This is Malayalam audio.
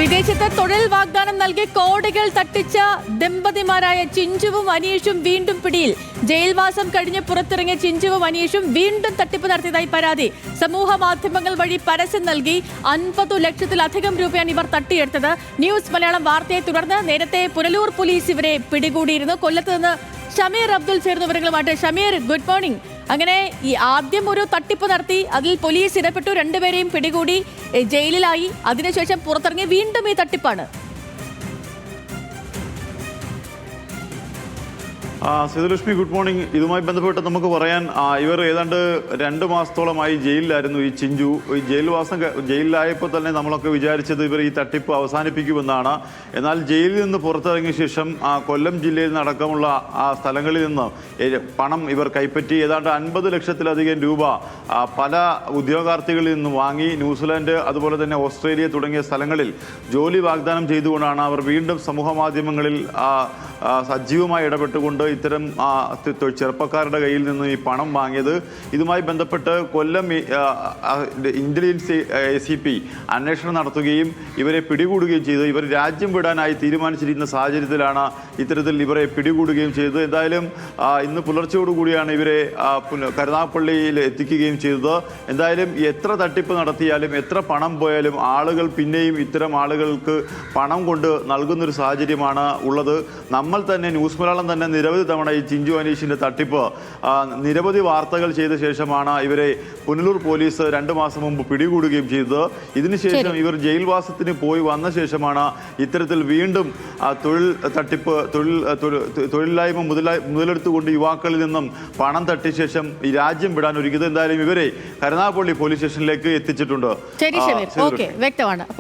വിദേശത്ത് തൊഴിൽ വാഗ്ദാനം നൽകി കോടികൾ തട്ടിച്ച ദമ്പതിമാരായ ചിഞ്ചുവും അനീഷും വീണ്ടും പിടിയിൽ. ജയിൽവാസം കഴിഞ്ഞ് പുറത്തിറങ്ങിയ ചിഞ്ചുവും അനീഷും വീണ്ടും തട്ടിപ്പ് നടത്തിയതായി പരാതി. സമൂഹ മാധ്യമങ്ങൾ വഴി പരസ്യം നൽകി 50 ലക്ഷത്തിലധികം രൂപയാണ് ഇവർ തട്ടിയെടുത്തത്. ന്യൂസ് മലയാളം വാർത്തയെ തുടർന്ന് നേരത്തെ പുനലൂർ പോലീസ് ഇവരെ പിടികൂടിയിരുന്നു. കൊല്ലത്ത് നിന്ന് ഷമീർ അബ്ദുൾ ചേർന്ന വിവരങ്ങളുമായിട്ട്. Shameer, good morning. അങ്ങനെ ഈ ആദ്യം ഒരു തട്ടിപ്പ് നടത്തി, അതിൽ പോലീസ് ഇടപെട്ടു, രണ്ടുപേരെയും പിടികൂടി, ജയിലിലായി. അതിനുശേഷം പുറത്തിറങ്ങി വീണ്ടും ഈ തട്ടിപ്പാണ്. സീതലക്ഷ്മി, ഗുഡ് മോർണിംഗ്. ഇതുമായി ബന്ധപ്പെട്ട് നമുക്ക് പറയാൻ, ഇവർ ഏതാണ്ട് 2 മാസത്തോളമായി ജയിലിലായിരുന്നു. ഈ ചിഞ്ചു ഈ ജയിലിലായപ്പോൾ തന്നെ നമ്മളൊക്കെ വിചാരിച്ചത് ഇവർ ഈ തട്ടിപ്പ് അവസാനിപ്പിക്കുമെന്നാണ്. എന്നാൽ ജയിലിൽ നിന്ന് പുറത്തിറങ്ങിയ ശേഷം കൊല്ലം ജില്ലയിൽ നിന്നടക്കമുള്ള സ്ഥലങ്ങളിൽ നിന്ന് പണം ഇവർ കൈപ്പറ്റി. ഏതാണ്ട് 50 ലക്ഷത്തിലധികം രൂപ പല ഉദ്യോഗാർത്ഥികളിൽ നിന്ന് വാങ്ങി. ന്യൂസിലാൻഡ്, അതുപോലെ തന്നെ ഓസ്ട്രേലിയ തുടങ്ങിയ സ്ഥലങ്ങളിൽ ജോലി വാഗ്ദാനം ചെയ്തുകൊണ്ടാണ് അവർ വീണ്ടും സമൂഹ മാധ്യമങ്ങളിൽ സജീവമായി ഇടപെട്ടുകൊണ്ട് ഇത്തരം ചെറുപ്പക്കാരുടെ കയ്യിൽ നിന്ന് ഈ പണം വാങ്ങിയത്. ഇതുമായി ബന്ധപ്പെട്ട് കൊല്ലം ഇന്റലിജൻസ് ACP അന്വേഷണം നടത്തുകയും ഇവരെ പിടികൂടുകയും ചെയ്തു. ഇവർ രാജ്യം വിടാനായി തീരുമാനിച്ചിരിക്കുന്ന സാഹചര്യത്തിലാണ് ഇത്തരത്തിൽ ഇവരെ പിടികൂടുകയും ചെയ്തത്. എന്തായാലും ഇന്ന് പുലർച്ചയോടുകൂടിയാണ് ഇവരെ കരുനാഗപ്പള്ളിയിൽ എത്തിക്കുകയും ചെയ്തത്. എന്തായാലും എത്ര തട്ടിപ്പ് നടത്തിയാലും എത്ര പണം പോയാലും ആളുകൾ പിന്നെയും ഇത്തരം ആളുകൾക്ക് പണം കൊണ്ട് നൽകുന്നൊരു സാഹചര്യമാണ് ഉള്ളത്. നമ്മൾ തന്നെ, ന്യൂസ് മലയാളം തന്നെ നിരവധി തവണ ഈ ചിഞ്ചു അനീഷിൻ്റെ തട്ടിപ്പ് നിരവധി വാർത്തകൾ ചെയ്ത ശേഷമാണ് ഇവരെ പുനലൂർ പോലീസ് 2 മാസം മുമ്പ് പിടികൂടുകയും ചെയ്തത്. ഇതിനുശേഷം ഇവർ ജയിൽവാസത്തിന് പോയി വന്ന ശേഷമാണ് ഇത്തരത്തിൽ വീണ്ടും തൊഴിലില്ലായ്മ മുതലെടുത്തുകൊണ്ട് യുവാക്കളിൽ നിന്നും പണം തട്ടിയ ശേഷം ഈ രാജ്യം വിടാൻ ഒരുക്കിയത്. എന്തായാലും ഇവരെ കരുനാഗപ്പള്ളി പോലീസ് സ്റ്റേഷനിലേക്ക് എത്തിച്ചിട്ടുണ്ട്. വ്യക്തമാണ്.